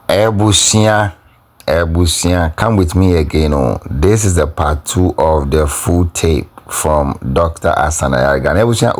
Ebusia, come with me again. Oh, this is the part 2 of the full tape from Dr. Ayariga. Ebusia,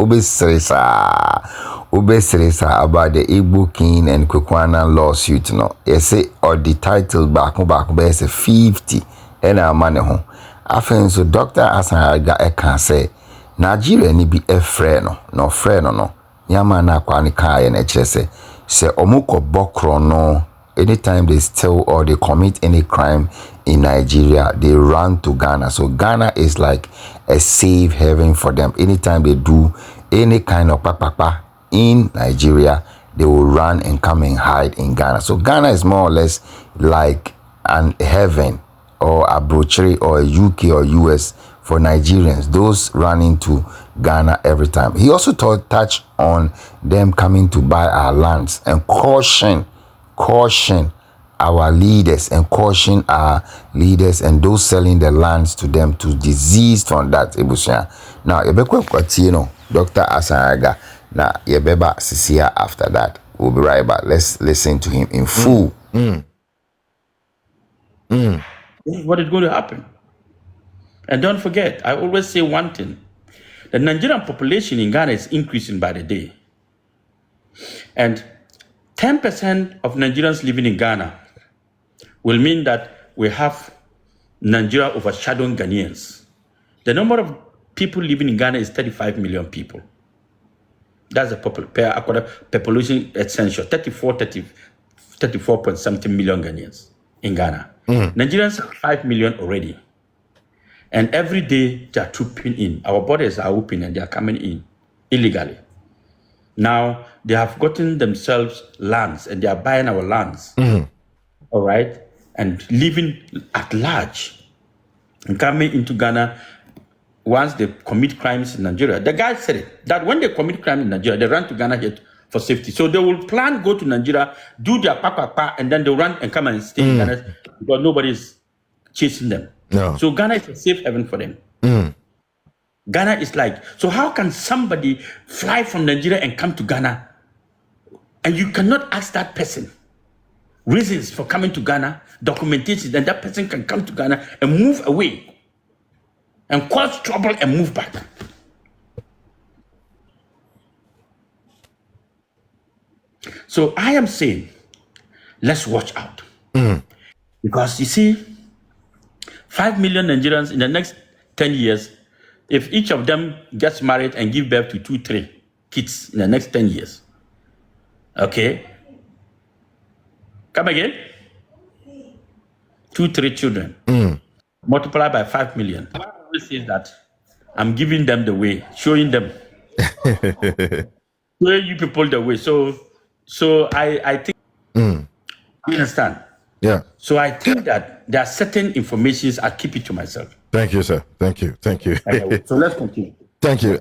ube serisa about the Igbo King and Kwekwana lawsuit. No, you say or the title back, but it's 50 and our money home. I think so. Dr. Ayariga can say Nigeria ni be a friend no friend no. Yama na kwani kaya na chese se omuko bokro no. Anytime they steal or they commit any crime in Nigeria, they run to Ghana. So Ghana is like a safe haven for them. Anytime they do any kind of papapa in Nigeria, they will run and come and hide in Ghana. So Ghana is more or less like an heaven or a brochure or a UK or US for Nigerians, those running to Ghana every time. He also touched on them coming to buy our lands and caution our leaders and caution our leaders and those selling the lands to them to desist from that. Now, Dr. Ayariga. Now, Yebeba Sisia after that. We'll be right back. Let's listen to him in full. This is what is going to happen. And don't forget, I always say one thing. The Nigerian population in Ghana is increasing by the day. And 10% of Nigerians living in Ghana will mean that we have Nigeria overshadowing Ghanaians. The number of people living in Ghana is 35 million people. That's the population essential, 34 point something million Ghanaians in Ghana. Nigerians are 5 million already. And every day they are trooping in. Our borders are open and they are coming in illegally. Now, they have gotten themselves lands and they are buying our lands. All right? And living at large and coming into Ghana once they commit crimes in Nigeria. The guy said it, that when they commit crime in Nigeria, they run to Ghana here for safety. So they will plan, go to Nigeria, do their pa, and then they run and come and stay in Ghana because nobody's chasing them. No. So Ghana is a safe haven for them. Ghana is like, so how can somebody fly from Nigeria and come to Ghana? And you cannot ask that person reasons for coming to Ghana, documentation, and that person can come to Ghana and move away and cause trouble and move back. So I am saying, let's watch out. Because you see, 5 million Nigerians in the next 10 years, if each of them gets married and give birth to 2-3 kids in the next 10 years, okay? Come again? 2-3 children. Multiply by 5 million. I always say that I'm giving them the way, showing them. Showing you people the way. So I think, you understand? Yeah. So I think that there are certain informations I keep it to myself. Thank you, sir. Thank you. So let's continue. Thank you.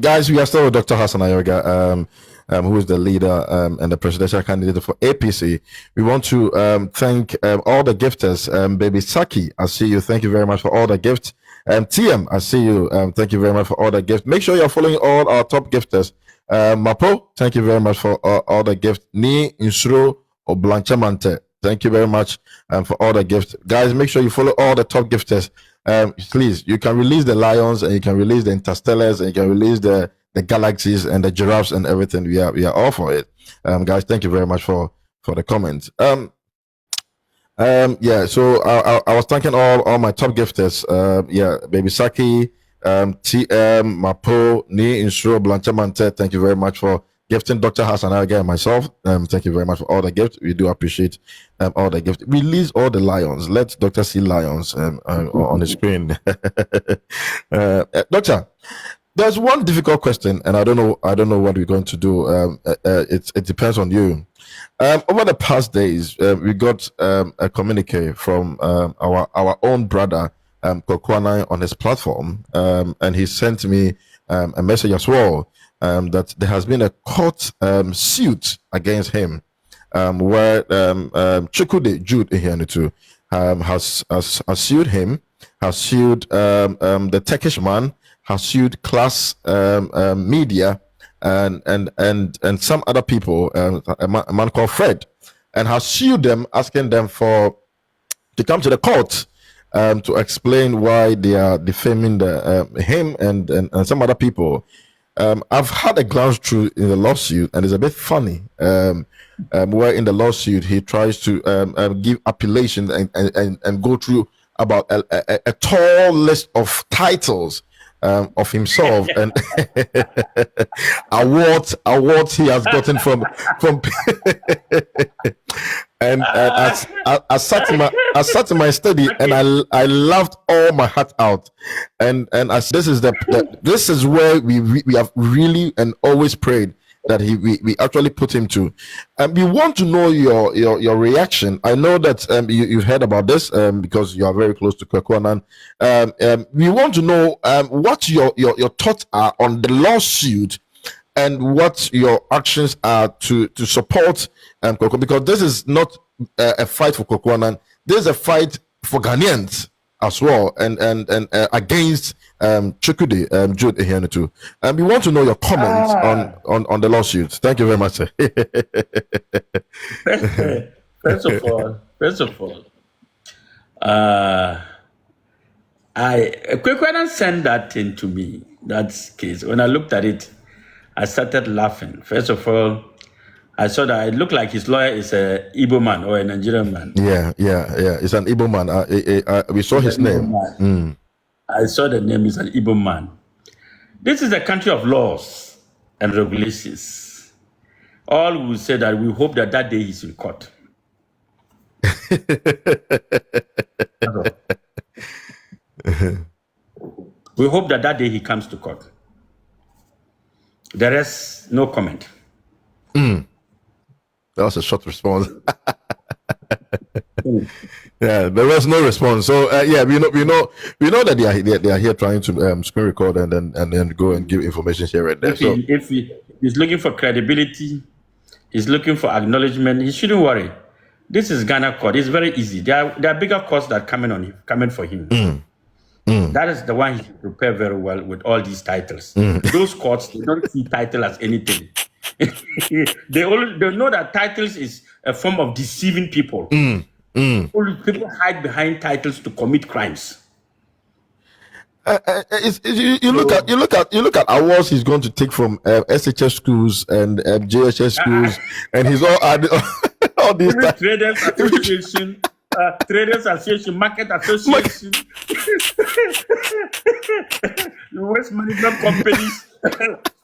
Guys, we are still with Dr. Ayariga, who is the leader and the presidential candidate for APC. We want to thank all the gifters. Baby Saki, I see you. Thank you very much for all the gifts. TM, I see you. Thank you very much for all the gifts. Make sure you're following all our top gifters. Mapo, thank you very much for all the gifts. Ni Insuro or Blanchamante, thank you very much for all the gifts. Guys, make sure you follow all the top gifters. Please, you can release the lions and you can release the interstellars and you can release the galaxies and the giraffes and everything. We are all for it. Guys, thank you very much for the comments. Yeah, so I was thanking all my top gifters. Yeah, Baby Saki, TM, Mapo, Ni Insuro, Blanchamante, thank you very much for gifting Dr. Ayariga and myself. Thank you very much for all the gifts. We do appreciate all the gifts. Release all the lions. Let Doctor see lions on the screen. Doctor, there's one difficult question, and I don't know what we're going to do. It depends on you. Over the past days, we got a communique from our own brother Kokwana on his platform, and he sent me a message as well. That there has been a court suit against him, where Chukwude Jude Ihenitu has sued him, has sued the Turkish man, has sued Class Media, and some other people, a man called Fred, and has sued them, asking them to come to the court to explain why they are defaming him and some other people. I've had a glance through in the lawsuit, and it's a bit funny. Where in the lawsuit he tries to give appellation and go through about a tall list of titles of himself and awards he has gotten from and I sat in my study and I laughed all my heart out, and as this is where we have really and always prayed that we actually put him to. We want to know your reaction. I know that you've heard about this because you are very close to Kwekwanan. We want to know what your thoughts are on the lawsuit and what your actions are to support Kwekwanan, because this is not a fight for Kwekwanan. This is a fight for Ghanaians as well, and against Chukwudi Jude Ehianitu. And we want to know your comments on the lawsuit. Thank you very much, sir. First of all, Kwekwanan sent that thing to me. That case. When I looked at it, I started laughing. First of all, I saw that it looked like his lawyer is a Igbo man or a Nigerian man. Yeah. It's an Igbo man. We saw his name. I saw the name is an Igbo man. This is a country of laws and regulations. All will say that we hope that day he's in court. We hope that day he comes to court. The rest, no comment. That was a short response. Yeah, there was no response. So we know that they are here trying to screen record and then go and give information here and there. If he's looking for credibility, he's looking for acknowledgement, he shouldn't worry. This is Ghana court. It's very easy. There are bigger courts that coming for him. That is the one he should prepare very well with all these titles. Those courts, they don't see title as anything. they know that titles is a form of deceiving people. People hide behind titles to commit crimes. You look at awards he's going to take from SHS schools and JHS schools, and he's all these Traders Association, Traders Association, Market Association, Waste Management Companies,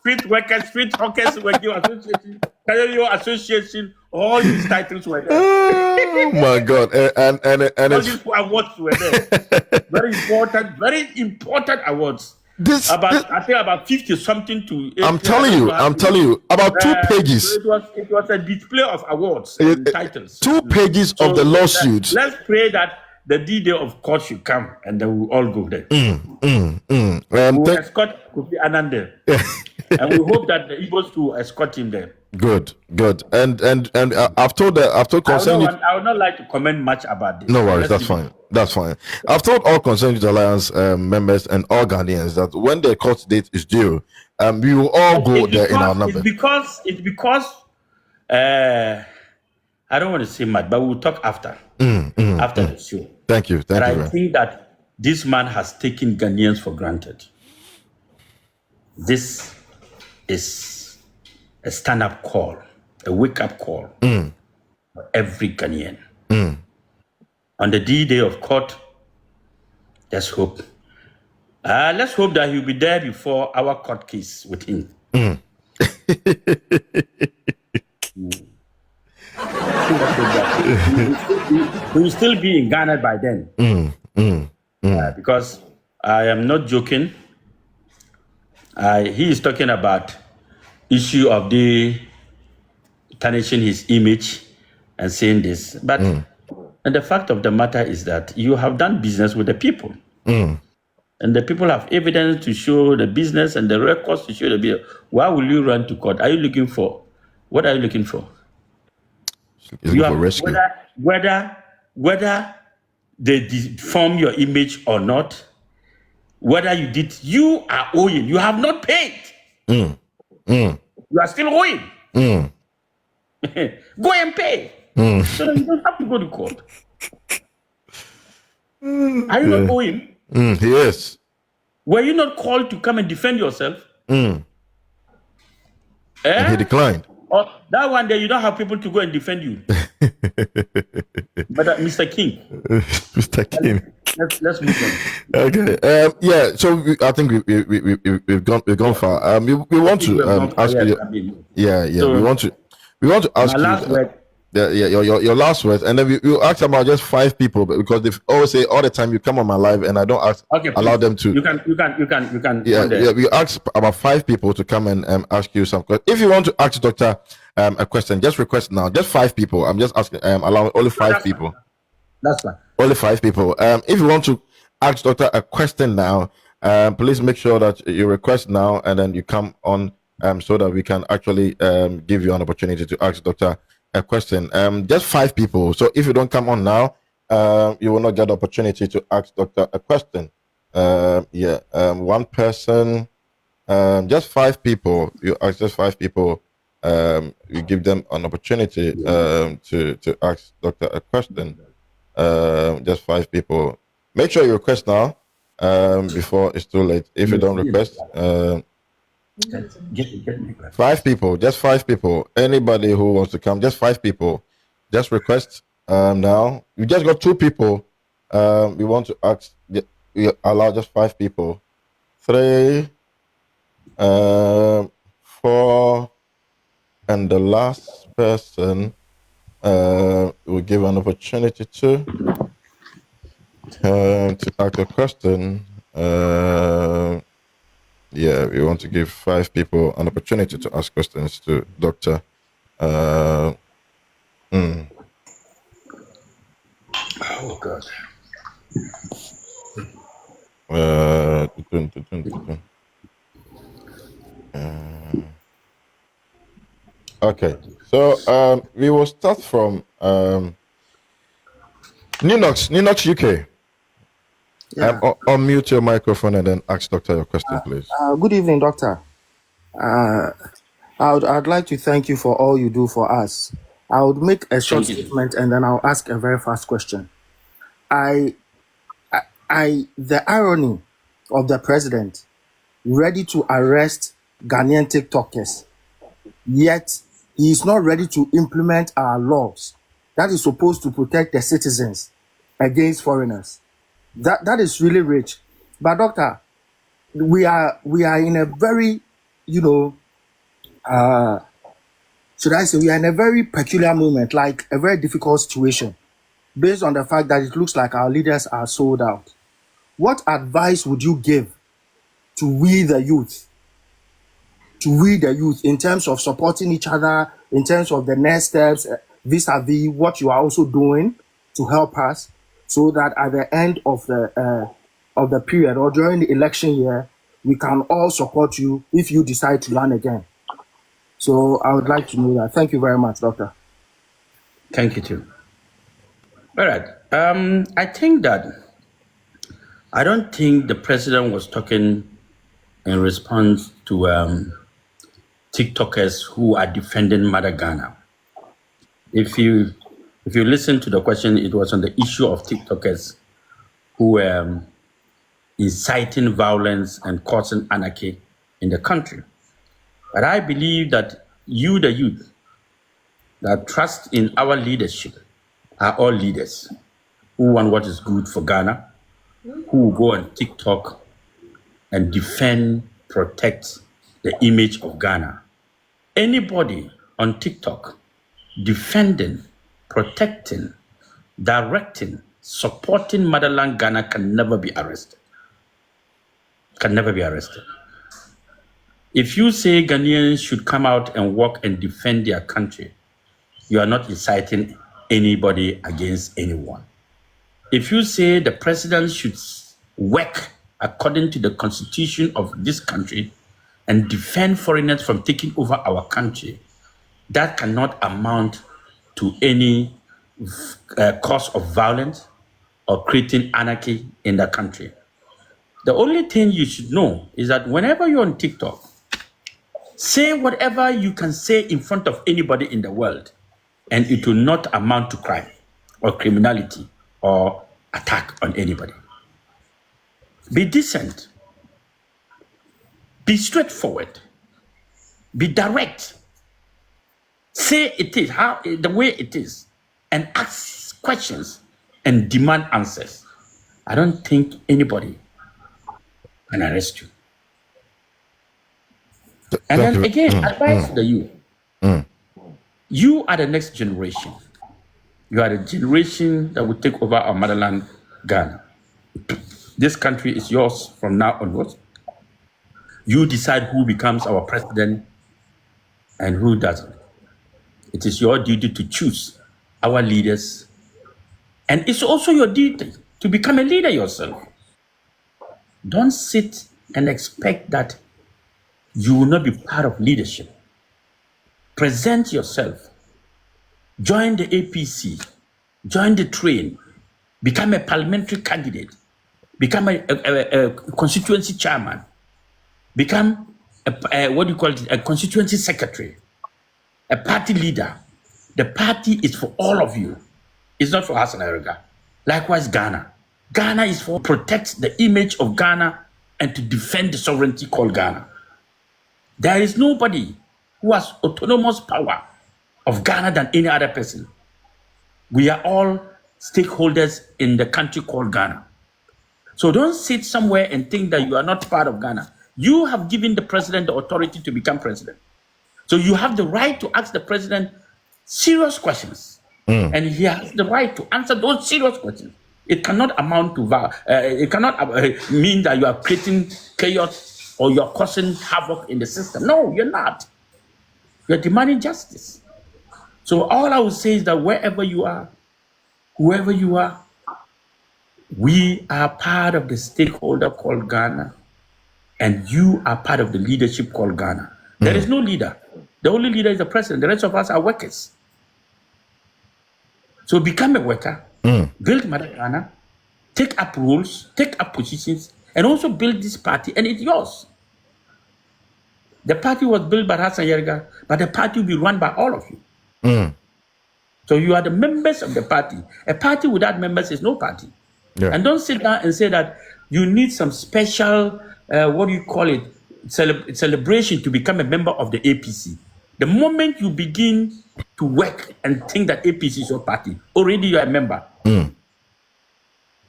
Street Workers, Street Hawkers Working Association, Career Association. All these titles were there. Oh my God! And all these awards were there. Very important awards. I think about 50 something to. I'm telling you, about 2 pages. So it was a display of awards and titles. 2 pages of the lawsuit. Let's pray that the D-Day of court should come, and then we'll all go there. We'll escort Kofi Annan there. And we hope that the Igbos too escort him there. Good. And I've told concerned. I would not like to comment much about this. No worries, that's fine. I've told all concerned Youth Alliance members and all Ghanaians that when the court date is due, we will all go there in our number. It's because I don't want to say much, but we'll talk after the show. Thank you. I think that this man has taken Ghanaians for granted. This is a stand-up call, a wake-up call for every Ghanaian. On the D-Day of court, let's hope. Let's hope that he'll be there before our court case with him. He will still be in Ghana by then. Because I am not joking. He is talking about issue of the tarnishing his image and saying this. But and the fact of the matter is that you have done business with the people. And the people have evidence to show the business and the records to show the business. Why will you run to court? What are you looking for? You have, for rescue. Whether they deform your image or not, whether you are owing. You have not paid. You are still owing. Go and pay. So that you don't have to go to court. Are you not owing? Yes. Were you not called to come and defend yourself? And he declined. Or that one day you don't have people to go and defend you. But Mr. King. Mr. King. Let's move on. Okay. Yeah. So I think we've gone far. We want to ask you. Yeah. So we want to ask you. Last word. Your last words, and then we ask about just 5 people, because they always say all the time you come on my live and I don't ask. Okay, allow them to. You can. Yeah. We ask about 5 people to come and ask you some questions. If you want to ask Doctor a question, just request now. Just 5 people. I'm just asking. Allowing only 5 people. That's fine. Only 5 people. If you want to ask Doctor a question now, please make sure that you request now and then you come on, so that we can actually give you an opportunity to ask Doctor a question. Just 5 people. So if you don't come on now, you will not get the opportunity to ask Doctor a question. One person. Just 5 people. You ask just 5 people. You give them an opportunity to ask Doctor a question. Just 5 people. Make sure you request now before it's too late. If you don't request, 5 people, just 5 people. Anybody who wants to come, just 5 people. Just request now. You just got 2 people. We want to ask. We allow just 5 people. 3, 4, and the last person will give an opportunity to ask a question. We want to give 5 people an opportunity to ask questions to Doctor. Oh God. Okay, so we will start from Ninox UK. Yeah. Unmute your microphone and then ask Doctor your question, please. Good evening, Doctor. I'd like to thank you for all you do for us. I would make a short statement and then I'll ask a very fast question. The irony of the president ready to arrest Ghanaian TikTokers, yet he is not ready to implement our laws that is supposed to protect the citizens against foreigners. That is really rich. But Doctor, we are in a very, should I say, we are in a very peculiar moment, like a very difficult situation, based on the fact that it looks like our leaders are sold out. What advice would you give to we the youth in terms of supporting each other, in terms of the next steps, vis-a-vis what you are also doing to help us, so that at the end of the period or during the election year, we can all support you if you decide to run again? So I would like to know that. Thank you very much, Doctor. Thank you too. All right. I don't think the president was talking in response to TikTokers who are defending Mother Ghana. If you listen to the question, it was on the issue of TikTokers who were inciting violence and causing anarchy in the country. But I believe that you, the youth, that trust in our leadership, are all leaders who want what is good for Ghana, who will go on TikTok and defend, protect the image of Ghana. Anybody on TikTok defending, protecting, directing, supporting motherland Ghana can never be arrested. Can never be arrested. If you say Ghanaians should come out and walk and defend their country, you are not inciting anybody against anyone. If you say the president should work according to the constitution of this country and defend foreigners from taking over our country, that cannot amount to any cause of violence or creating anarchy in the country. The only thing you should know is that whenever you're on TikTok, say whatever you can say in front of anybody in the world. and it will not amount to crime or criminality or attack on anybody. Be decent. Be straightforward. Be direct. Say it is the way it is, and ask questions and demand answers. I don't think anybody can arrest you. And then again, advice to the youth. You are the next generation. You are the generation that will take over our motherland, Ghana. This country is yours from now onwards. You decide who becomes our president and who doesn't. It is your duty to choose our leaders. And it's also your duty to become a leader yourself. Don't sit and expect that you will not be part of leadership. Present yourself. Join the APC. Join the train. Become a parliamentary candidate. Become a constituency chairman. Become a constituency secretary. A party leader. The party is for all of you. It's not for Hassan Ayariga. Likewise, Ghana. Ghana is for protect the image of Ghana and to defend the sovereignty called Ghana. There is nobody who has autonomous power of Ghana than any other person. We are all stakeholders in the country called Ghana. So don't sit somewhere and think that you are not part of Ghana. You have given the president the authority to become president. So you have the right to ask the president serious questions. And he has the right to answer those serious questions. It cannot amount to, it cannot mean that you are creating chaos or you are causing havoc in the system. No, you're not. You're demanding justice. So all I would say is that wherever you are, whoever you are, we are part of the stakeholder called Ghana, and you are part of the leadership called Ghana. There is no leader. The only leader is the president. The rest of us are workers. So become a worker, build Mother Ghana, take up roles, take up positions, and also build this party, and it's yours. The party was built by Hassan Ayariga, but the party will be run by all of you. So you are the members of the party. A party without members is no party. Yeah. And don't sit down and say that you need some special, celebration to become a member of the APC. The moment you begin to work and think that APC is your party, already you are a member.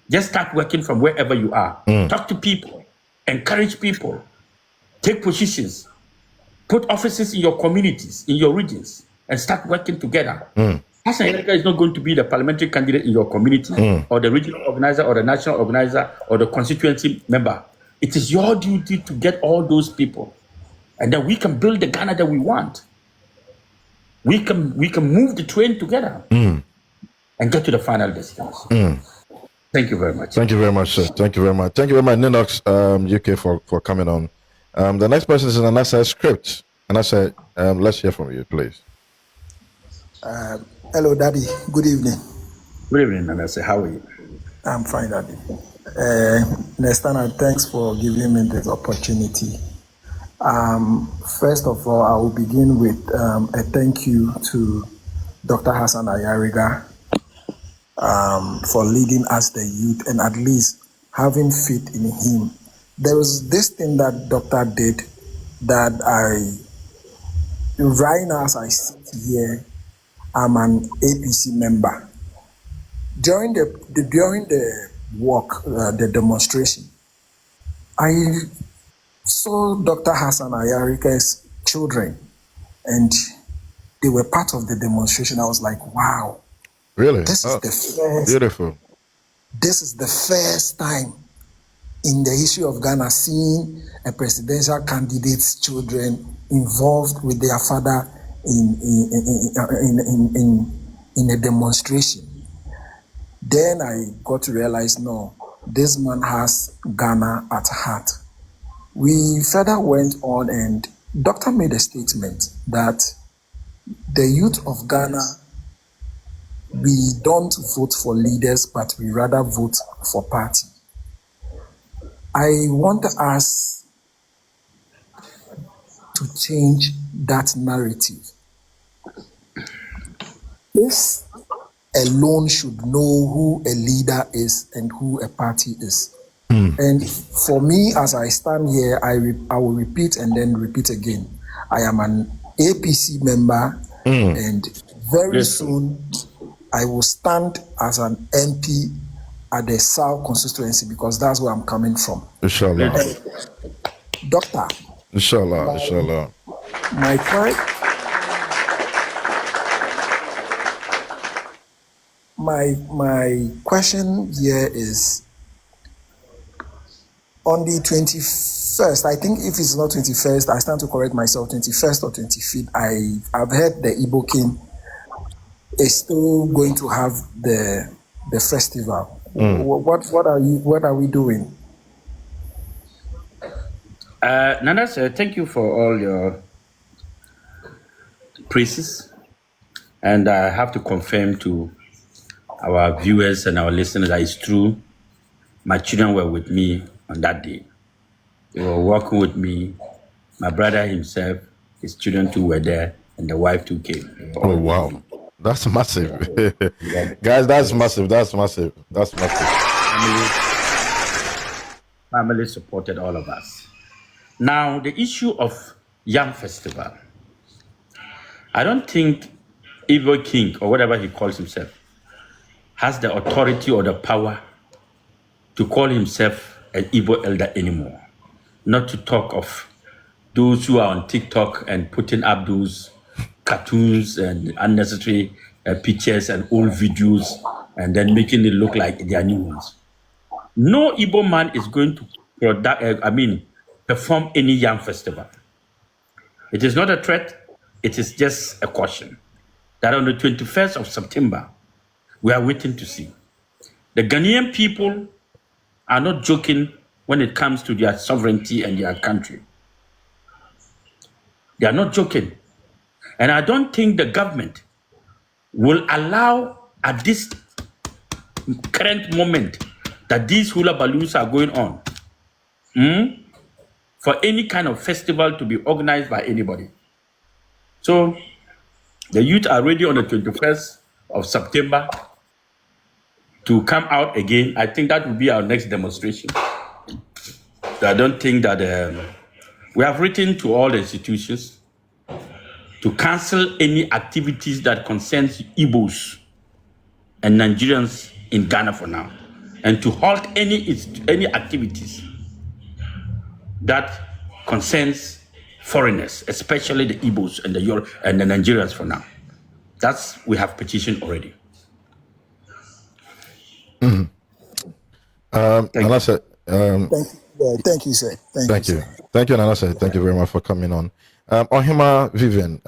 Just start working from wherever you are. Talk to people, encourage people, take positions, put offices in your communities, in your regions, and start working together. Hassan Ayariga is not going to be the parliamentary candidate in your community, or the regional organizer, or the national organizer, or the constituency member. It is your duty to get all those people, and then we can build the Ghana that we want. We can move the train together and get to the final destination. Thank you very much. Thank you very much, sir. Thank you very much. Thank you very much, Ninox UK, for coming on. The next person is Anasa Script. Anasa, let's hear from you, please. Hello, Daddy. Good evening. Good evening, Anasa. How are you? I'm fine, Daddy. Nestana, thanks for giving me this opportunity. First of all, I will begin with a thank you to Dr. Hassan Ayariga for leading us, the youth, and at least having faith in him. There was this thing that Doctor did that right now as I sit here, I'm an APC member. During the walk, the demonstration, I saw Dr. Hassan Ayariga's children, and they were part of the demonstration. I was like, wow. Really? This is the first. Beautiful. This is the first time in the history of Ghana seeing a presidential candidate's children involved with their father in a demonstration. Then I got to realize, no, this man has Ghana at heart. We further went on, and Doctor made a statement that the youth of Ghana, we don't vote for leaders, but we rather vote for party. I want us to change that narrative. This alone should know who a leader is and who a party is. And for me, as I stand here, I will repeat and then repeat again. I am an APC member, and very Yes. soon I will stand as an MP at the South constituency because that's where I'm coming from. Inshallah. Doctor, Inshallah. Inshallah. my question here is on the 21st. I think if it's not 21st, I stand to correct myself. 21st or 25th. I've heard the Igbo King is still going to have the festival. What are we doing? Nana sir, thank you for all your praises, and I have to confirm to our viewers and our listeners that it's true. My children were with me on that day. They were walking with me. My brother himself, his children too were there, and the wife too came. They were all Oh with wow, me. that's massive, guys. That's massive. That's massive. That's massive. Family supported all of us. Now, the issue of Yam Festival. I don't think Igbo King, or whatever he calls himself, has the authority or the power to call himself an Igbo elder anymore. Not to talk of those who are on TikTok and putting up those cartoons and unnecessary pictures and old videos and then making it look like they are new ones. No Igbo man is going to perform any Yam Festival. It is not a threat, it is just a caution that on the 21st of September, we are waiting to see. The Ghanaian people are not joking when it comes to their sovereignty and their country. They are not joking. And I don't think the government will allow at this current moment that these hula baloos are going on for any kind of festival to be organized by anybody. So the youth are ready on the 21st of September to come out again. I think that will be our next demonstration. I don't think that we have written to all the institutions to cancel any activities that concerns Igbos and Nigerians in Ghana for now, and to halt any activities that concerns foreigners, especially the Igbos and the Nigerians for now. We have petitioned already. Nana sir, Thank you, sir. thank you, Nana sir. Thank you very much for coming on. Ohima Vivian,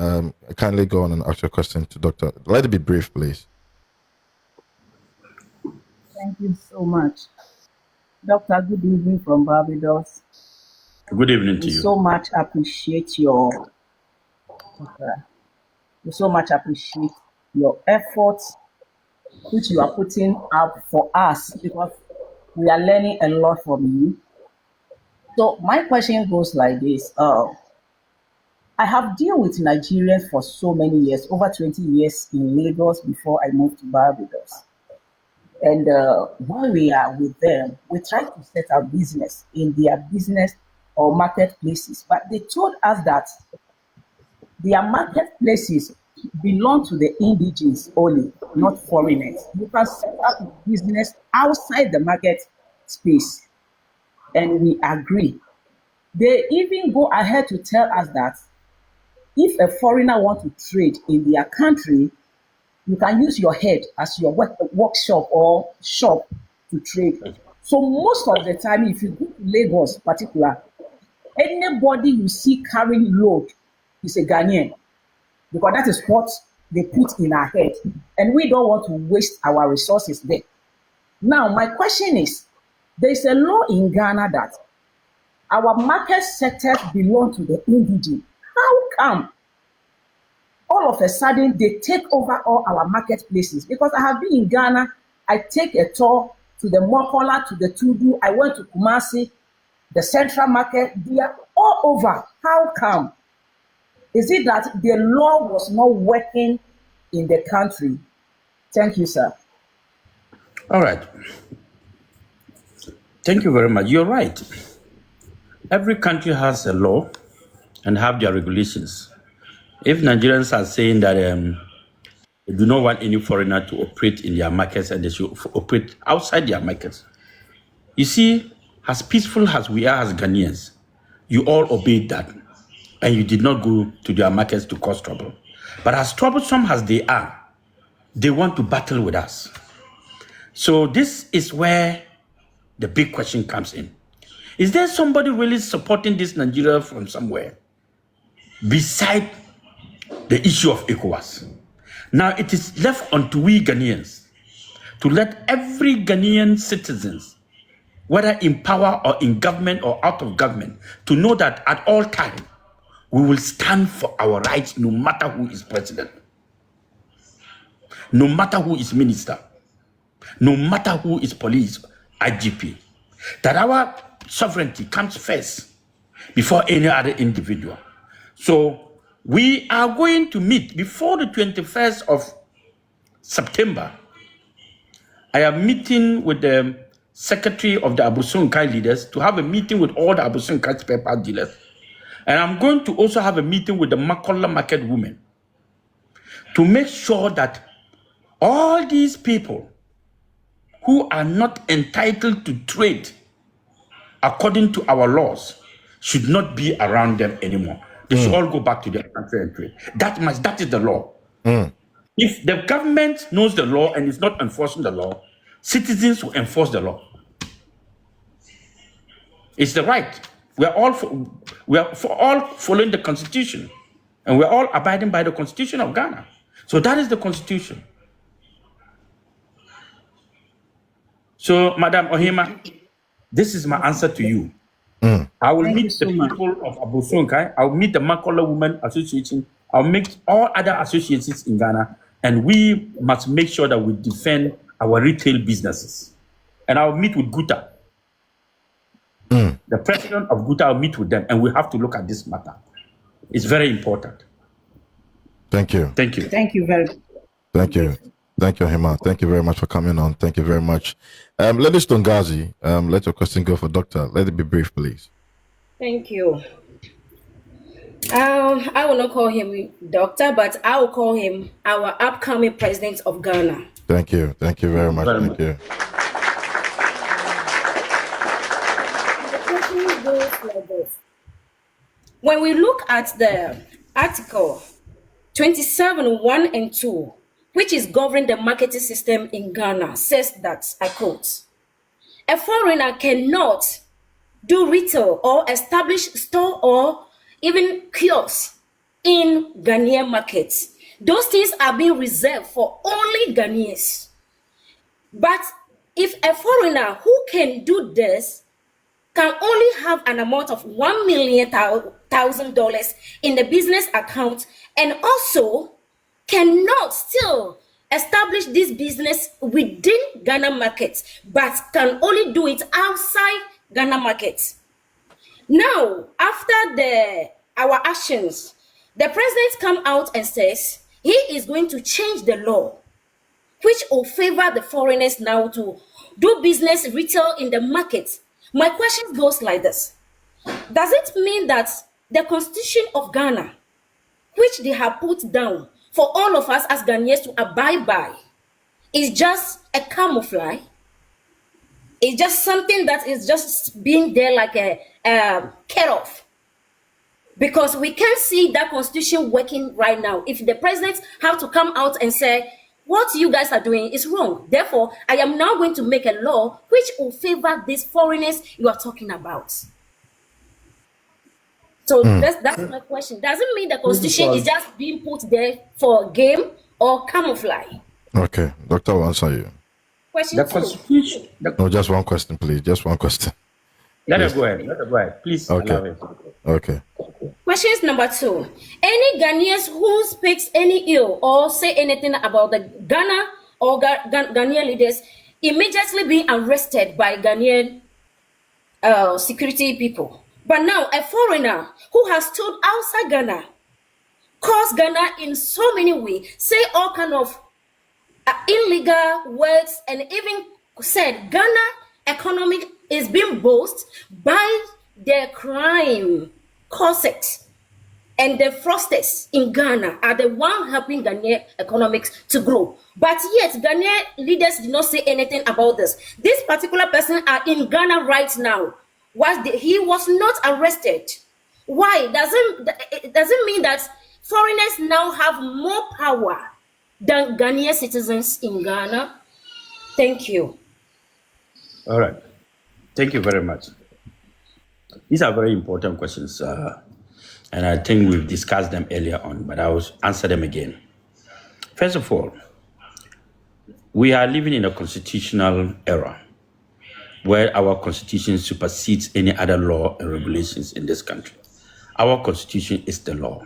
kindly go on and ask your question to Doctor. Let it be brief, please. Thank you so much. Doctor, good evening from Barbados. Good evening to We you. so much appreciate your efforts which you are putting up for us, because we are learning a lot from you. So my question goes like this. I have dealt with Nigerians for so many years, over 20 years in Lagos before I moved to Barbados. And while we are with them, we try to set our business in their business or marketplaces. But they told us that their marketplaces belong to the indigenous only, not foreigners. You can set up a business outside the market space. And we agree. They even go ahead to tell us that if a foreigner wants to trade in their country, you can use your head as your workshop or shop to trade. So most of the time, if you go to Lagos particular, anybody you see carrying load is a Ghanaian, because that is what they put in our head. And we don't want to waste our resources there. Now, my question is, there's a law in Ghana that our market sectors belong to the indigenous. How come all of a sudden they take over all our marketplaces? Because I have been in Ghana, I take a tour to the Mokola, to the Tudu, I went to Kumasi, the Central Market, they are all over. How come? Is it that the law was not working in the country. Thank you, sir. All right. Thank you very much. You're right. Every country has a law and have their regulations. If Nigerians are saying that they do not want any foreigner to operate in their markets and they should operate outside their markets, you see, as peaceful as we are as Ghanaians, you all obeyed that and you did not go to their markets to cause trouble. But as troublesome as they are, they want to battle with us. So this is where the big question comes in. Is there somebody really supporting this Nigeria from somewhere beside the issue of ECOWAS? Now it is left unto we Ghanaians to let every Ghanaian citizens, whether in power or in government or out of government, to know that at all times we will stand for our rights no matter who is president, no matter who is minister, no matter who is police, IGP, that our sovereignty comes first before any other individual. So we are going to meet before the 21st of September. I am meeting with the secretary of the Abusunkai leaders to have a meeting with all the Abusunkai spare part dealers. And I'm going to also have a meeting with the Makola market women to make sure that all these people who are not entitled to trade according to our laws should not be around them anymore. They should all go back to their country and trade. That is the law. If the government knows the law and is not enforcing the law, citizens will enforce the law. It's the right. We are all following the Constitution, and we're all abiding by the Constitution of Ghana. So that is the Constitution. So, Madam Ohima, this is my answer to you. I will meet the people of Abusunkai. I will meet the Makola Women Association. I'll meet all other associations in Ghana, and we must make sure that we defend our retail businesses. And I'll meet with Guta. The president of Guta will meet with them, and we have to look at this matter. It's very important. Thank you. Thank you. Thank you very much. Thank you. Thank you, Hima. Thank you very much for coming on. Thank you very much. Ladies Tongazi, let your question go for Doctor. Let it be brief, please. Thank you. I will not call him doctor, but I will call him our upcoming president of Ghana. Thank you. Thank you very much. Thank you. The question goes like this. When we look at the article 27, 1 and 2, which is governing the marketing system in Ghana, says that, I quote, a foreigner cannot do retail or establish store or even kiosks in Ghanaian markets. Those things are being reserved for only Ghanaians. But if a foreigner who can do this can only have an amount of $1 million in the business account and also cannot still establish this business within Ghana markets, but can only do it outside Ghana markets. Now, after our actions, the president come out and says he is going to change the law, which will favor the foreigners now to do business retail in the market. My question goes like this. Does it mean that the Constitution of Ghana, which they have put down for all of us as Ghanaians to abide by, is just a camouflage? It's just something that is just being there like a cut off? Because we can see that constitution working right now. If the president have to come out and say, what you guys are doing is wrong. Therefore, I am now going to make a law which will favor these foreigners you are talking about. So that's my question. Does it mean the constitution is just being put there for game or camouflage? Okay, Doctor will answer you. Question The two. Constitution. No, just one question, please. Just one question. Let her go ahead. Let her go ahead. Please allow Okay. it. Okay. Questions number 2. Any Ghanaians who speaks any ill or say anything about the Ghana or Ghanaian leaders immediately being arrested by Ghanaian security people. But now a foreigner who has stood outside Ghana cause Ghana in so many ways, say all kind of illegal words, and even said Ghana economy is being boosted by the crime corsets, and the fraudsters in Ghana are the one helping Ghanaian economics to grow. But yet, Ghanaian leaders did not say anything about this. This particular person are in Ghana right now. He was not arrested. Why? It doesn't mean that foreigners now have more power than Ghanaian citizens in Ghana. Thank you. All right. Thank you very much. These are very important questions, and I think we've discussed them earlier on, but I will answer them again. First of all, we are living in a constitutional era where our constitution supersedes any other law and regulations in this country. Our constitution is the law.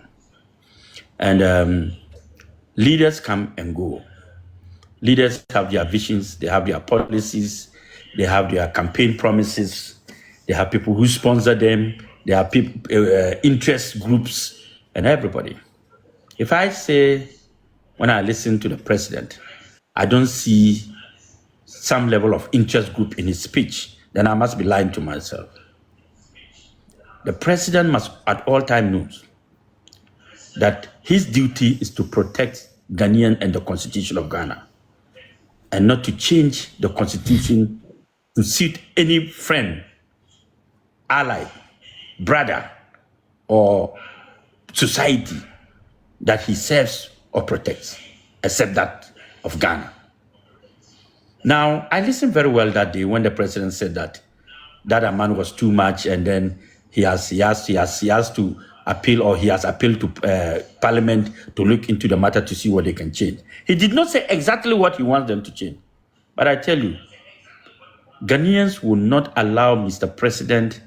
And leaders come and go. Leaders have their visions, they have their policies, they have their campaign promises, they have people who sponsor them, they have people, interest groups, and everybody. If I say, when I listen to the president, I don't see some level of interest group in his speech, then I must be lying to myself. The president must at all times know that his duty is to protect Ghanaian and the constitution of Ghana, and not to change the constitution to suit any friend, ally, brother, or society that he serves or protects, except that of Ghana. Now, I listened very well that day when the president said that amount was too much, and then he has to appeal, or he has appealed to Parliament to look into the matter to see what they can change. He did not say exactly what he wants them to change. But I tell you, Ghanaians will not allow Mr. President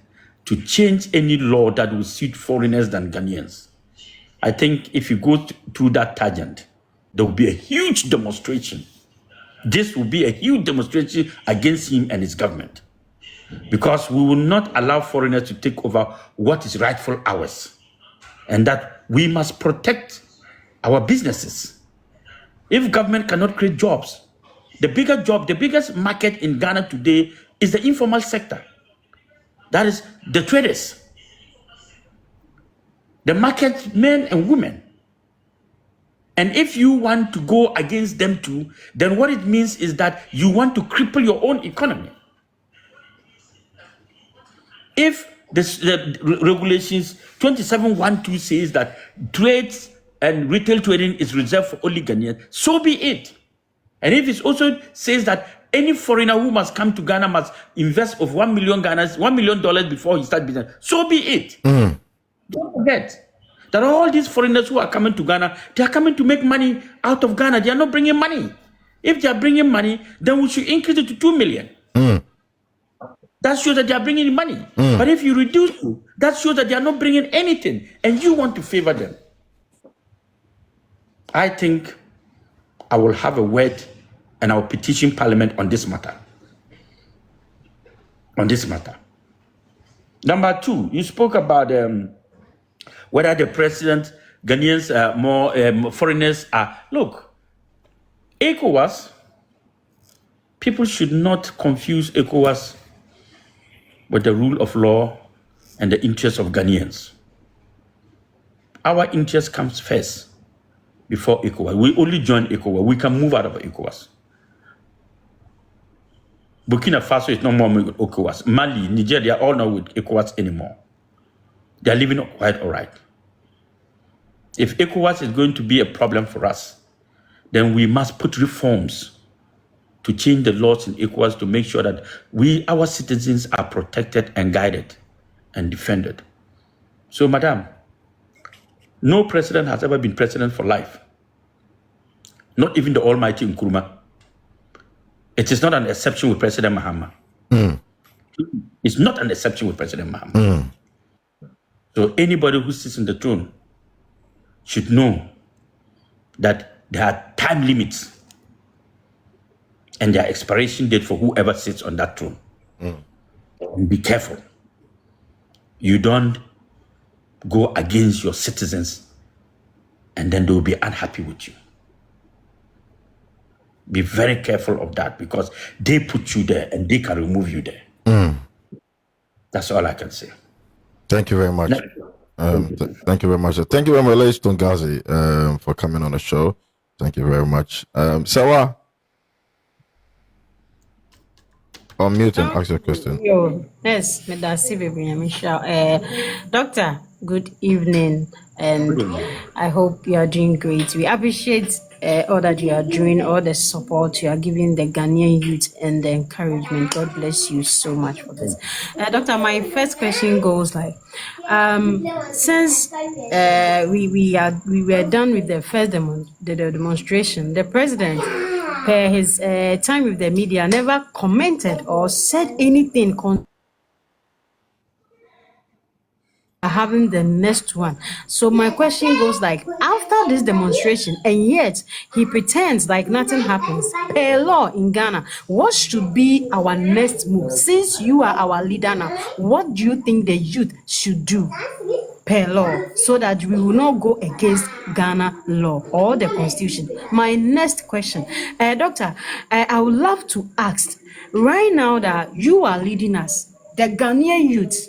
to change any law that will suit foreigners than Ghanaians. I think if you go through that tangent, there will be a huge demonstration. This will be a huge demonstration against him and his government, because we will not allow foreigners to take over what is rightful ours, and that we must protect our businesses. If government cannot create jobs, the biggest market in Ghana today is the informal sector. That is the traders, the market men and women. And if you want to go against them too, then what it means is that you want to cripple your own economy. If the regulations 2712 says that trades and retail trading is reserved for only Ghanaians, so be it. And if it also says that any foreigner who must come to Ghana must invest of $1 million before he starts business, so be it. Don't forget that all these foreigners who are coming to Ghana, they are coming to make money out of Ghana. They are not bringing money. If they are bringing money, then we should increase it to 2 million. That shows that they are bringing money. But if you reduce it, that shows that they are not bringing anything, and you want to favor them. I think I will have a word and I will petition Parliament on this matter. Number two, you spoke about whether the president, Ghanaians, more foreigners are. Look, ECOWAS, people should not confuse ECOWAS with the rule of law and the interests of Ghanaians. Our interest comes first before ECOWAS. We only join ECOWAS. We can move out of ECOWAS. Burkina Faso is no more with ECOWAS. Mali, Nigeria, they are all not with ECOWAS anymore. They are living quite all right. If ECOWAS is going to be a problem for us, then we must put reforms to change the laws in ECOWAS to make sure that our citizens are protected and guided and defended. So, madam, no president has ever been president for life. Not even the almighty Nkrumah. It is not an exception with President Mahama. It's not an exception with President Mahama. So anybody who sits in the throne should know that there are time limits and there are expiration date for whoever sits on that throne. And be careful. You don't go against your citizens and then they will be unhappy with you. Be very careful of that, because they put you there and they can remove you there. That's all I can say. Thank you very much. Thank you very much. Thank you very much, ladies Tungazi, for coming on the show. Thank you very much. Sawa, unmute and ask your question. Yes, Doctor, good evening, and I hope you are doing great. We appreciate all that you are doing, all the support you are giving the Ghanaian youth, and the encouragement. God bless you so much for this. Doctor, my first question goes like, since we were done with the first demonstration, the president, per his time with the media, never commented or said anything having the next one. So my question goes like, after this demonstration, and yet he pretends like nothing happens, per law in Ghana, what should be our next move? Since you are our leader now, what do you think the youth should do per law, so that we will not go against Ghana law or the constitution? My next question, Doctor, I would love to ask, right now that you are leading us, the Ghanaian youth,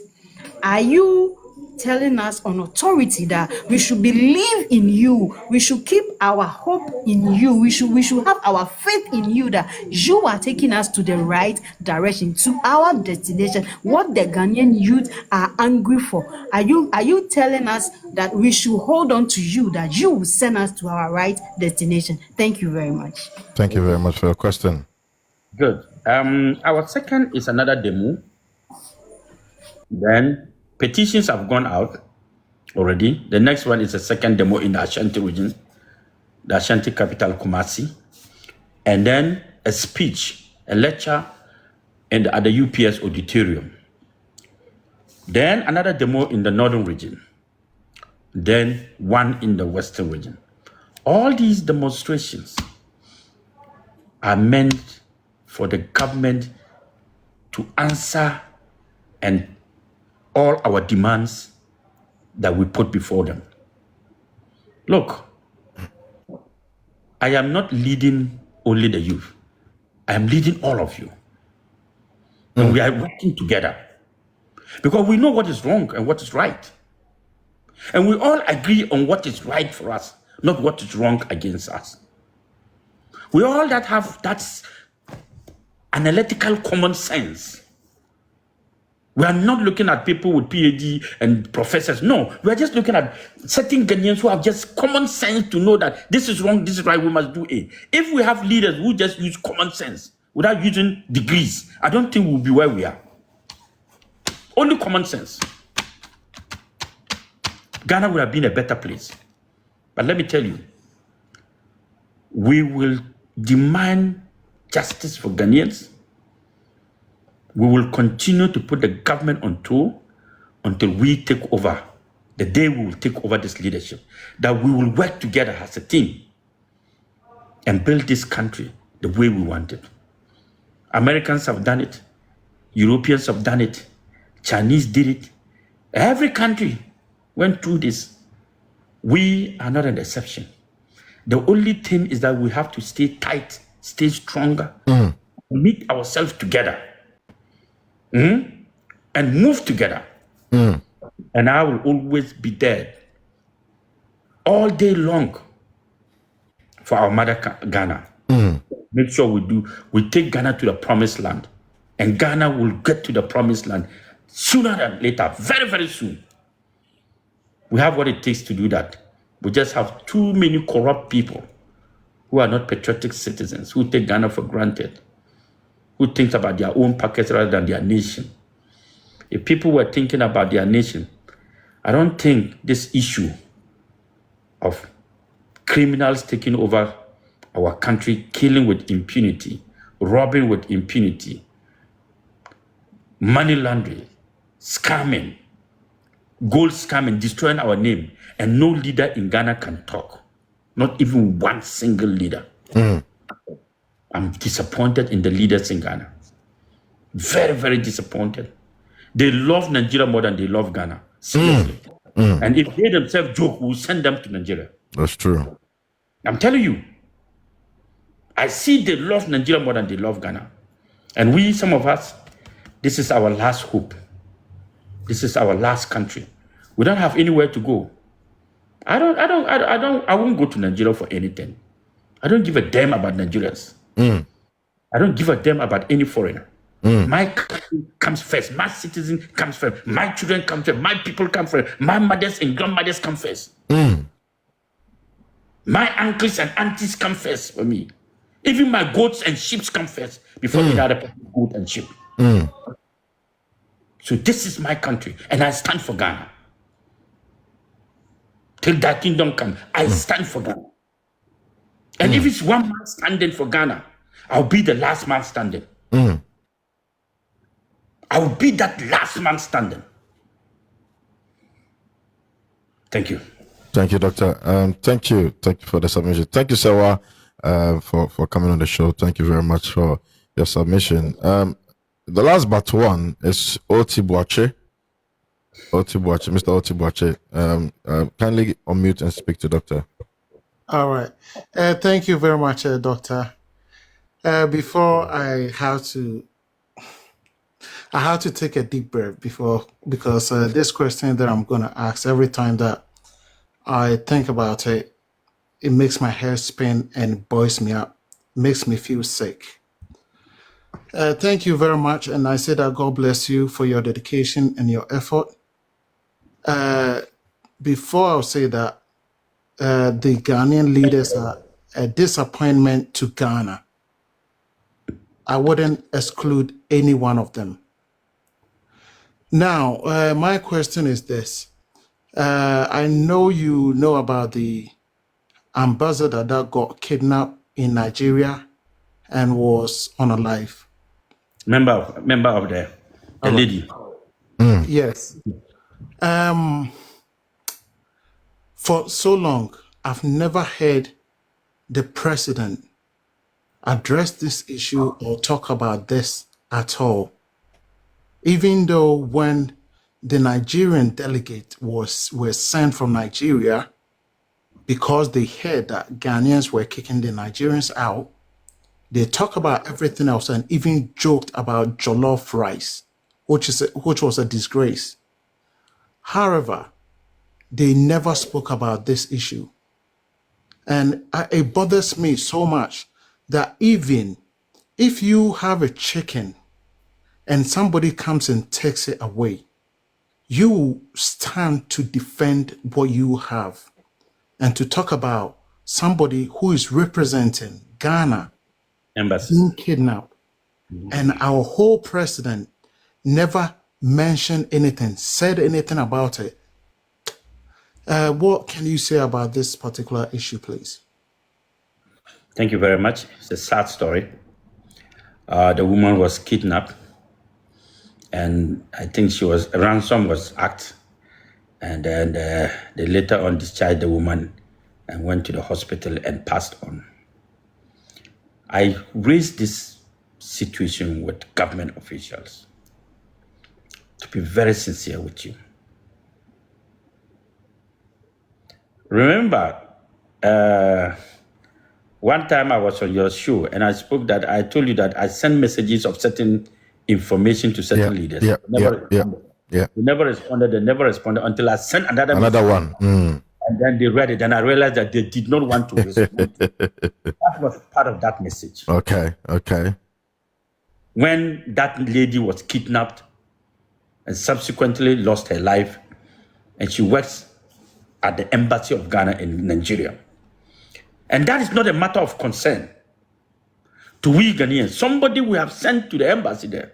are you telling us on authority that we should believe in you, we should keep our hope in you, we should have our faith in you, that you are taking us to the right direction, to our destination, what the Ghanaian youth are angry for? Are you telling us that we should hold on to you, that you will send us to our right destination? Thank you very much. Thank you very much for your question. Good. Our second is another demo. Then petitions have gone out already. The next one is a second demo in the Ashanti region, the Ashanti capital, Kumasi. And then a speech, a lecture at the UPS auditorium. Then another demo in the northern region. Then one in the western region. All these demonstrations are meant for the government to answer and all our demands that we put before them. Look, I am not leading only the youth. I am leading all of you. And we are working together, because we know what is wrong and what is right. And we all agree on what is right for us, not what is wrong against us. We all that have that analytical common sense. We are not looking at people with PhD and professors. No, we are just looking at certain Ghanaians who have just common sense to know that this is wrong, this is right, we must do A. If we have leaders who just use common sense without using degrees, I don't think we'll be where we are. Only common sense. Ghana would have been a better place. But let me tell you, we will demand justice for Ghanaians. We will continue to put the government on tour until we take over. The day we will take over this leadership, that we will work together as a team and build this country the way we want it. Americans have done it. Europeans have done it. Chinese did it. Every country went through this. We are not an exception. The only thing is that we have to stay tight, stay stronger, meet ourselves together. And move together. And I will always be there all day long for our mother Ghana. Make sure we take Ghana to the promised land. And Ghana will get to the promised land sooner than later, very, very soon. We have what it takes to do that. We just have too many corrupt people who are not patriotic citizens, who take Ghana for granted, who thinks about their own pockets rather than their nation. If people were thinking about their nation, I don't think this issue of criminals taking over our country, killing with impunity, robbing with impunity, money laundering, scamming, gold scamming, destroying our name, and no leader in Ghana can talk. Not even one single leader. I'm disappointed in the leaders in Ghana. Very, very disappointed. They love Nigeria more than they love Ghana. Seriously. And if they themselves joke, we'll send them to Nigeria. That's true. I'm telling you. I see they love Nigeria more than they love Ghana. And we, some of us, this is our last hope. This is our last country. We don't have anywhere to go. I won't go to Nigeria for anything. I don't give a damn about Nigerians. I don't give a damn about any foreigner. My country comes first. My citizen comes first. My children come first. My people come first. My mothers and grandmothers come first. My uncles and aunties come first for me. Even my goats and sheep come first before any other person's goat and sheep. So this is my country, and I stand for Ghana. Till that kingdom comes, I stand for Ghana. And if it's one man standing for Ghana, I'll be the last man standing. I will be that last man standing. Thank you. Thank you, Doctor. Thank you for the submission. Thank you, Sewa, for coming on the show. Thank you very much for your submission. The last but one is Oti Boache. Mr. Oti Boache. Kindly unmute and speak to Doctor. All right. Thank you very much, Doctor. Before I have to take a deep breath because this question that I'm going to ask, every time that I think about it, it makes my hair spin and boils me up, makes me feel sick. Thank you very much, and I say that God bless you for your dedication and your effort. Before I'll say that, the Ghanaian leaders are a disappointment to Ghana. I wouldn't exclude any one of them. Now, my question is this. I know you know about the ambassador that got kidnapped in Nigeria and was unalive. Member of the lady. Yes. For so long, I've never heard the president address this issue or talk about this at all. Even though when the Nigerian delegate were sent from Nigeria because they heard that Ghanaians were kicking the Nigerians out, they talk about everything else and even joked about jollof rice, which was a disgrace. However, they never spoke about this issue. And it bothers me so much that even if you have a chicken and somebody comes and takes it away, you stand to defend what you have and to talk about somebody who is representing Ghana Embassy being kidnapped. And our whole president never mentioned anything, said anything about it. What can you say about this particular issue, please? Thank you very much. It's a sad story. The woman was kidnapped, and I think a ransom was asked, and then they later on discharged the woman and went to the hospital and passed on. I raised this situation with government officials, to be very sincere with you. Remember, one time I was on your show and I spoke that I told you that I sent messages of certain information to certain leaders. They never responded until I sent another one. And then they read it, and I realized that they did not want to respond. That was part of that message. Okay. When that lady was kidnapped and subsequently lost her life, and she works at the embassy of Ghana in Nigeria. And that is not a matter of concern to we Ghanaians. Somebody we have sent to the embassy there.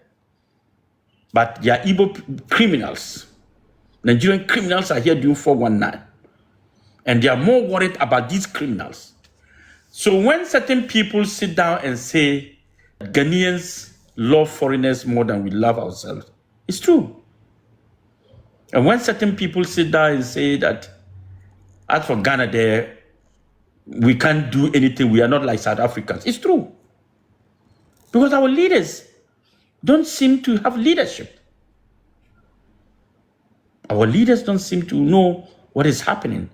But they are Igbo criminals. Nigerian criminals are here doing 419. And they are more worried about these criminals. So when certain people sit down and say Ghanaians love foreigners more than we love ourselves, it's true. And when certain people sit down and say that as for Ghana there, we can't do anything, we are not like South Africans, it's true. Because our leaders don't seem to have leadership. Our leaders don't seem to know what is happening.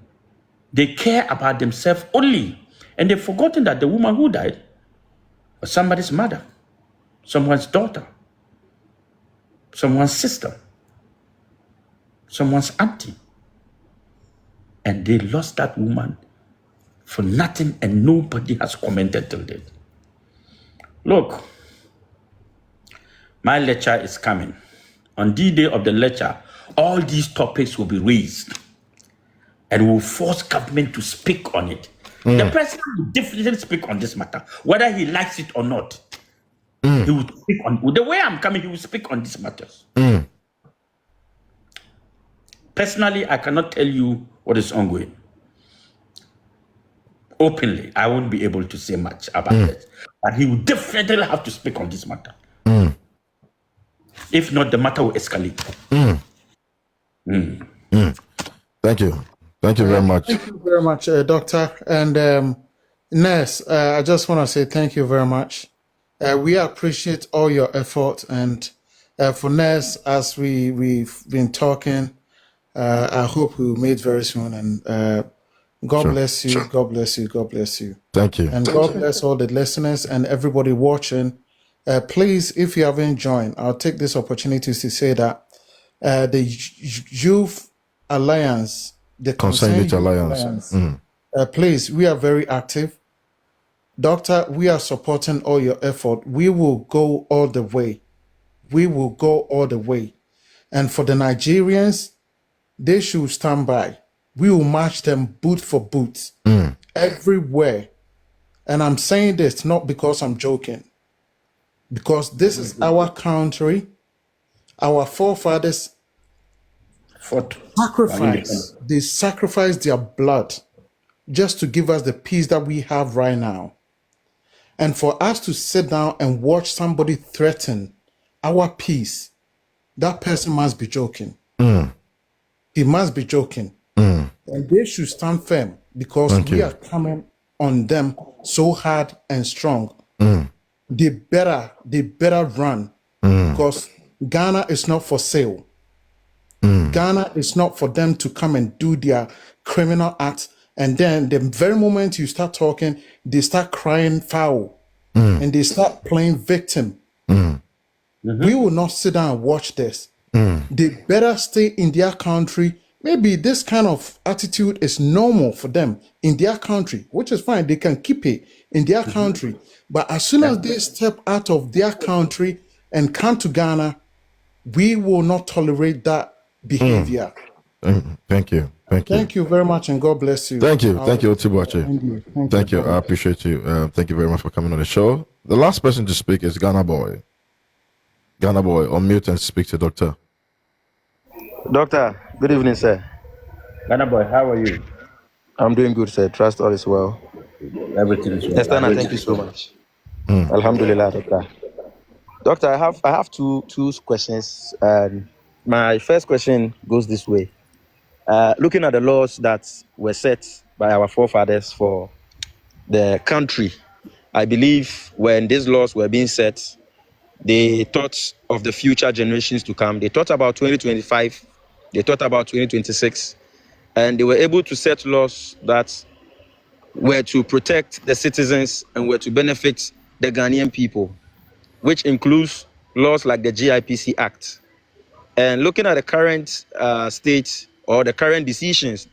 They care about themselves only. And they've forgotten that the woman who died was somebody's mother, someone's daughter, someone's sister, someone's auntie. And they lost that woman for nothing, and nobody has commented till date. Look, my lecture is coming. On the day of the lecture, all these topics will be raised, and will force government to speak on it. The president will definitely speak on this matter, whether he likes it or not. He will speak on the way I'm coming. He will speak on these matters. Personally, I cannot tell you what is ongoing. Openly, I won't be able to say much about it. But he will definitely have to speak on this matter. If not, the matter will escalate. Thank you. Thank you very much. Thank you very much, Doctor. And Ness, I just want to say thank you very much. We appreciate all your effort. And for Ness, as we've been talking, I hope we'll meet very soon. And God bless you. God bless you. God bless you. Thank you. And God bless all the listeners and everybody watching. Please, if you haven't joined, I'll take this opportunity to say that the Youth Alliance, the Concerned Youth Alliance, please, we are very active. Doctor, we are supporting all your effort. We will go all the way. We will go all the way. And for the Nigerians, they should stand by. We will march them boot for boot everywhere. And I'm saying this not because I'm joking, because this is our country. Our forefathers sacrificed. They sacrificed their blood just to give us the peace that we have right now. And for us to sit down and watch somebody threaten our peace, that person must be joking. He must be joking. And they should stand firm, because we are coming on them so hard and strong. They better run, because Ghana is not for sale. Ghana is not for them to come and do their criminal acts, and then the very moment you start talking, they start crying foul, and they start playing victim. We will not sit down and watch this. They better stay in their country. Maybe this kind of attitude is normal for them in their country, which is fine. They can keep it in their country. But as soon as they step out of their country and come to Ghana, we will not tolerate that behavior. Thank you. Thank you. Thank you very much, and God bless you. Thank you. Thank you, Otibuachi. Thank you. I appreciate you. Thank you very much for coming on the show. The last person to speak is Ghana Boy. Ghana Boy, unmute and speak to Doctor. Doctor, good evening, sir. Ghana Boy, how are you? I'm doing good, sir. Trust all is well. Everything is well. Estana, thank you so much. Alhamdulillah, Doctor. Doctor, I have two questions. My first question goes this way. Looking at the laws that were set by our forefathers for the country, I believe when these laws were being set, they thought of the future generations to come. They thought about 2025. They thought about 2026. And they were able to set laws that were to protect the citizens and were to benefit the Ghanaian people, which includes laws like the GIPC Act. And looking at the current state or the current decisions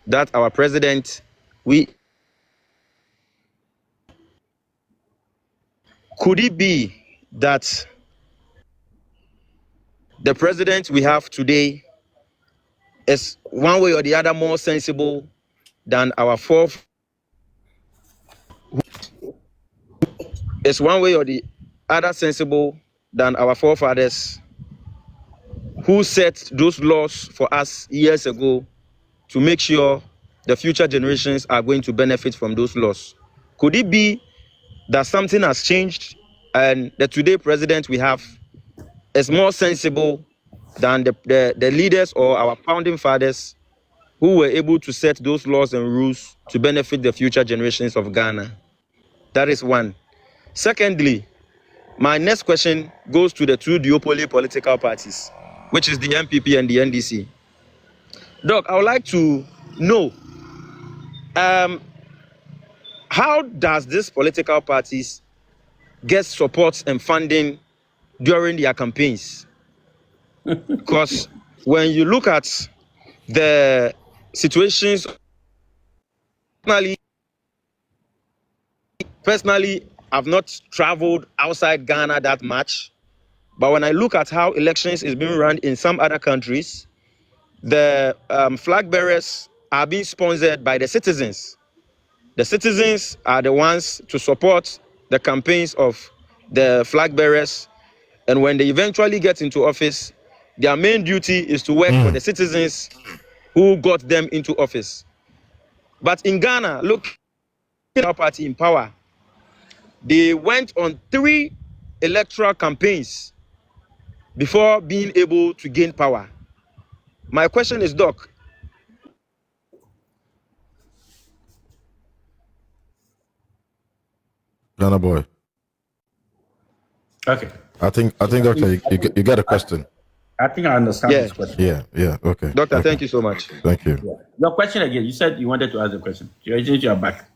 that our president, could it be that the president we have today is one way or the other more sensible than our is one way or the other sensible than our forefathers who set those laws for us years ago to make sure the future generations are going to benefit from those laws? Could it be that something has changed and the today president we have is more sensible than the leaders or our founding fathers who were able to set those laws and rules to benefit the future generations of Ghana? That is one. Secondly, my next question goes to the two duopoly political parties, which is the MPP and the NDC. Doc, I would like to know how does these political parties get support and funding during their campaigns? Because when you look at the situations, personally, I've not traveled outside Ghana that much. But when I look at how elections is being run in some other countries, the flag bearers are being sponsored by the citizens. The citizens are the ones to support the campaigns of the flag bearers. And when they eventually get into office, their main duty is to work for the citizens who got them into office. But in Ghana, look at our party in power. They went on 3 electoral campaigns before being able to gain power. My question is, Doc. Ghana boy. Okay. I think, Doctor, you get a question. I think I understand this question. Yeah, okay. Doctor, okay. Thank you so much. Thank you. Yeah. Your question again, you said you wanted to ask a question. You are back.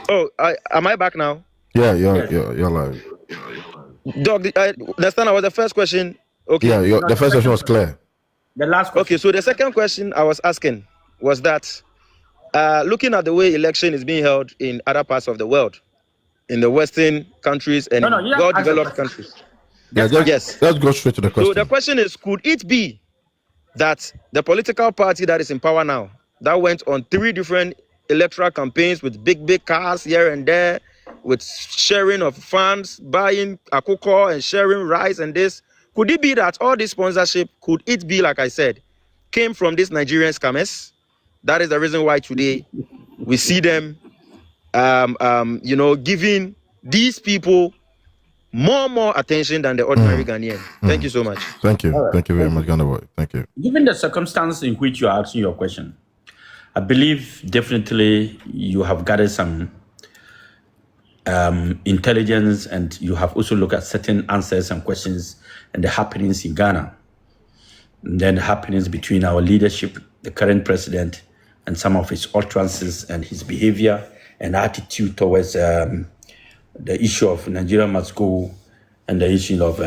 Oh, am I back now? Yeah, you're live. Doc, I understand was the first question. Okay. Yeah, the first question was clear. The last question. Okay, so the second question I was asking was that looking at the way election is being held in other parts of the world, in the Western countries and well-developed countries. Let's go straight to the question. So the question is, could it be that the political party that is in power now, that went on 3 different electoral campaigns with big cars here and there, with sharing of funds, buying akoko and sharing rice and this, could it be that all this sponsorship, could it be, like I said, came from these Nigerian scammers? That is the reason why today we see them, giving these people more attention than the ordinary Ghanaian. Thank you so much. Thank you. Right. Thank you very much, Ghana boy. Thank you. Given the circumstance in which you are asking your question, I believe definitely you have gathered some intelligence, and you have also looked at certain answers and questions and the happenings in Ghana, and then the happenings between our leadership, the current president, and some of his utterances and his behavior and attitude towards the issue of Nigeria must go and the issue of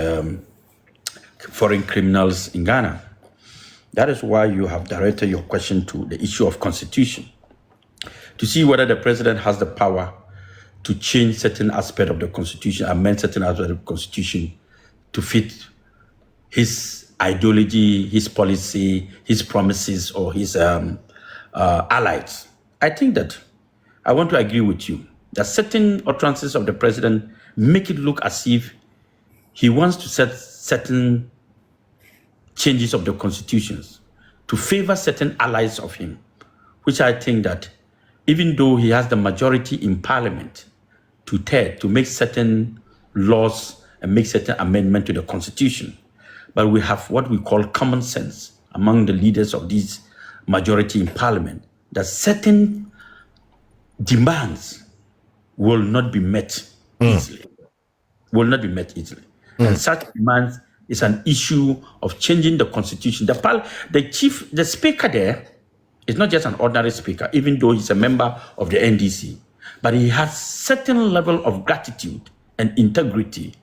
foreign criminals in Ghana. That is why you have directed your question to the issue of constitution, to see whether the president has the power to change certain aspect of the constitution, amend certain aspect of the constitution to fit his ideology, his policy, his promises, or his allies. I think that I want to agree with you that certain utterances of the president make it look as if he wants to set certain changes of the constitutions to favor certain allies of him, which I think that even though he has the majority in parliament to make certain laws and make certain amendment to the constitution, but we have what we call common sense among the leaders of this majority in parliament, that certain demands will not be met easily. And such demands is an issue of changing the constitution. The speaker there is not just an ordinary speaker, even though he's a member of the NDC, but he has certain level of gratitude and integrity.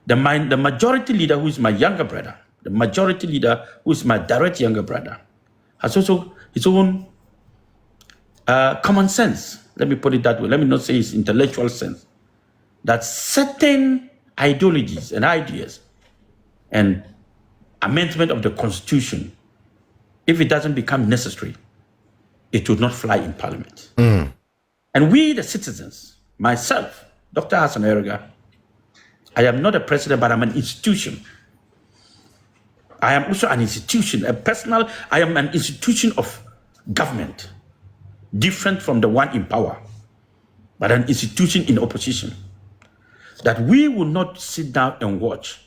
The majority leader, who is my younger brother, the majority leader, who is my direct younger brother, has also his own common sense. Let me put it that way. Let me not say his intellectual sense. That certain ideologies and ideas and amendment of the constitution, if it doesn't become necessary, it will not fly in parliament. And we, the citizens, myself, Dr. Ayariga, I am not a president, but I'm an institution. I am also an institution, I am an institution of government, different from the one in power, but an institution in opposition. That we will not sit down and watch,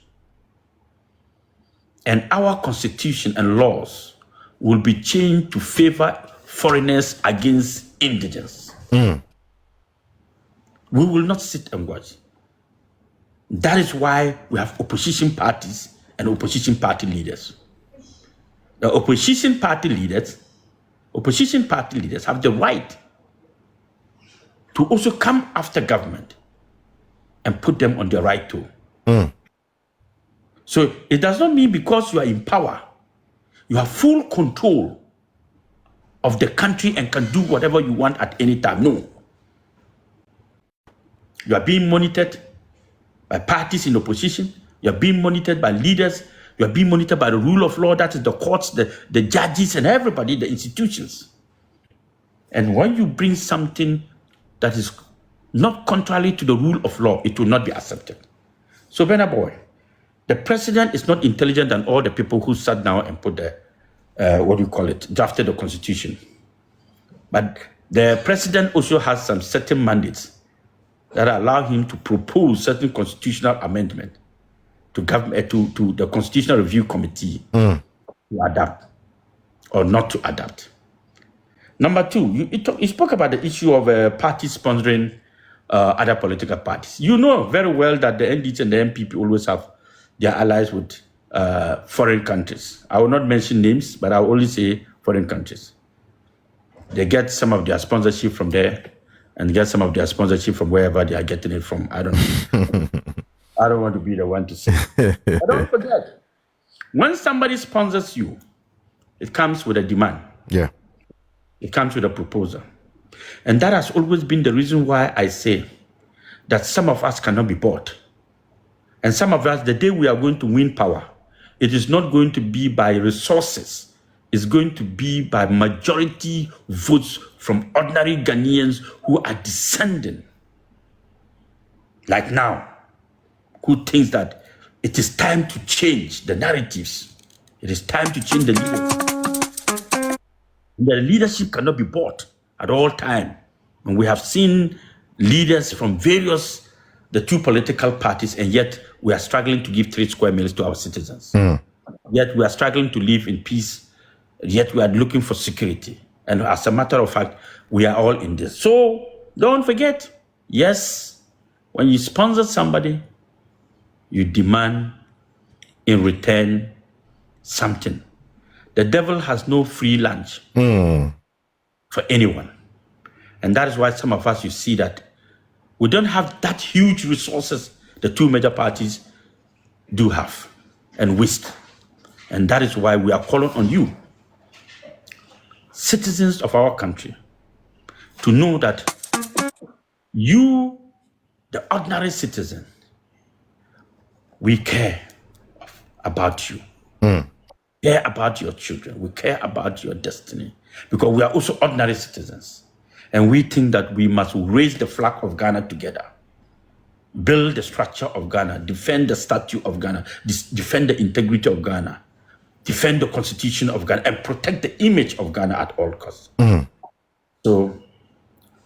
and our constitution and laws will be changed to favor foreigners against indigents. We will not sit and watch. That is why we have opposition parties and opposition party leaders. The opposition party leaders opposition party leaders have the right to also come after government and put them on the right toe. So it does not mean because you are in power, you have full control of the country and can do whatever you want at any time. No. You are being monitored by parties in opposition. You are being monitored by leaders. You are being monitored by the rule of law, that is the courts, the judges, and everybody, the institutions. And when you bring something that is not contrary to the rule of law, it will not be accepted. So, Benna boy, the president is not intelligent than all the people who sat down and put the, drafted the constitution. But the president also has some certain mandates that allow him to propose certain constitutional amendment to government, to the Constitutional Review Committee to adapt or not to adapt. Number two, you spoke about the issue of parties sponsoring other political parties. You know very well that the NDC and the MPP always have their allies with foreign countries. I will not mention names, but I will only say foreign countries. They get some of their sponsorship from there and get some of their sponsorship from wherever they are getting it from. I don't know. I don't want to be the one to say. But don't forget, when somebody sponsors you, it comes with a demand. Yeah. It comes with a proposal. And that has always been the reason why I say that some of us cannot be bought. And some of us, the day we are going to win power, it is not going to be by resources. It's going to be by majority votes from ordinary Ghanaians who are descending, like now, who thinks that it is time to change the narratives. It is time to change the leadership. The leadership cannot be bought at all time. And we have seen leaders from the two political parties, and yet we are struggling to give 3 square meals to our citizens. Yet we are struggling to live in peace. Yet we are looking for security. And as a matter of fact, we are all in this. So don't forget, yes, when you sponsor somebody, you demand in return something. The devil has no free lunch for anyone. And that is why some of us, you see that we don't have that huge resources the two major parties do have and waste. And that is why we are calling on you, citizens of our country, to know that you, the ordinary citizen, we care about you. Care about your children. We care about your destiny, because we are also ordinary citizens. And we think that we must raise the flag of Ghana together, build the structure of Ghana, defend the statute of Ghana, defend the integrity of Ghana, defend the constitution of Ghana, and protect the image of Ghana at all costs. So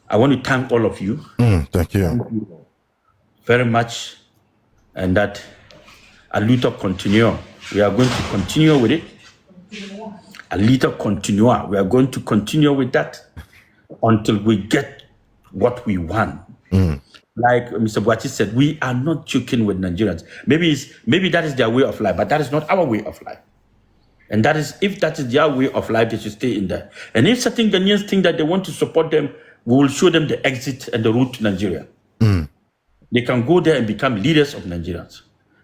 I want to thank all of you. Thank you. Thank you very much. And that a little continue. We are going to continue with it. A little continue. We are going to continue with that until we get what we want. Like Mr. Boachi said, we are not joking with Nigerians. Maybe that is their way of life, but that is not our way of life. And that is, if that is their way of life, they should stay in there. And if certain Ghanaians think that they want to support them, we will show them the exit and the route to Nigeria. They can go there and become leaders of Nigerians.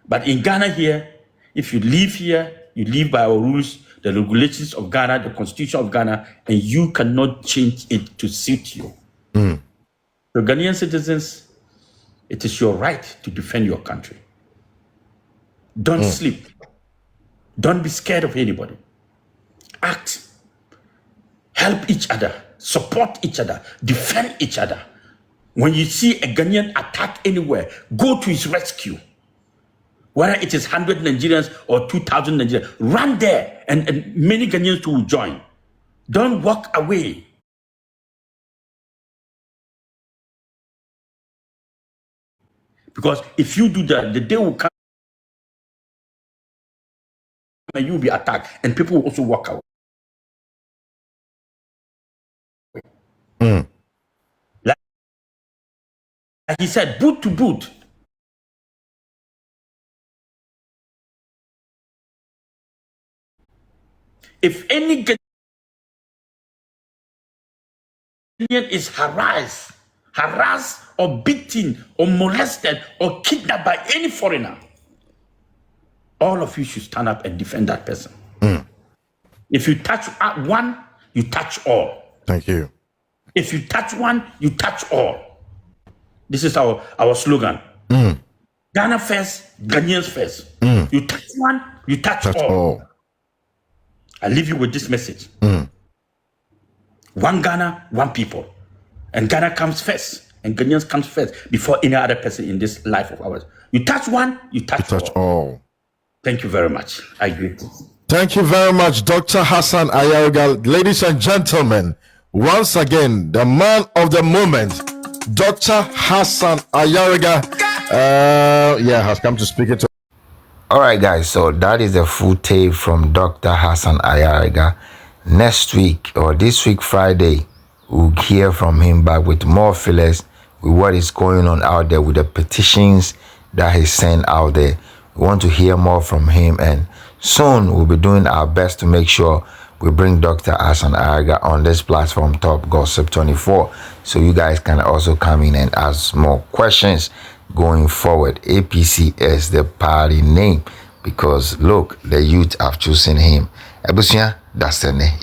But in Ghana here, if you live here, you live by our rules, the regulations of Ghana, the constitution of Ghana, and you cannot change it to suit you. So Ghanaian citizens, it is your right to defend your country. Don't sleep. Don't be scared of anybody. Act. Help each other. Support each other. Defend each other. When you see a Ghanaian attack anywhere, go to his rescue. Whether it is 100 Nigerians or 2,000 Nigerians, run there, and many Ghanaians will join. Don't walk away. Because if you do that, the day will come and you will be attacked, and people will also walk away. Like he said, boot to boot. If any is harassed or beaten or molested or kidnapped by any foreigner, all of you should stand up and defend that person. If you touch one, you touch all. Thank you. If you touch one, you touch all. This is our slogan. Ghana first, Ghanaians first. You touch one, you touch all. I leave you with this message. One Ghana, one people. And Ghana comes first. And Ghanaians comes first before any other person in this life of ours. You touch one, you touch all. Thank you very much. I agree. Thank you very much, Dr. Hassan Ayariga. Ladies and gentlemen, once again, the man of the moment, Dr. Hassan Ayariga, has come to speak it to. All right, guys, so that is the full tape from Dr. Hassan Ayariga. Next week or this week, Friday, we'll hear from him back with more fillers with what is going on out there with the petitions that he sent out there. We want to hear more from him, and soon we'll be doing our best to make sure we bring Dr. Hassan Ayariga on this platform, Top Gossip 24, so you guys can also come in and ask more questions going forward. APC is the party name because look, the youth have chosen him. Ebusia, that's the name.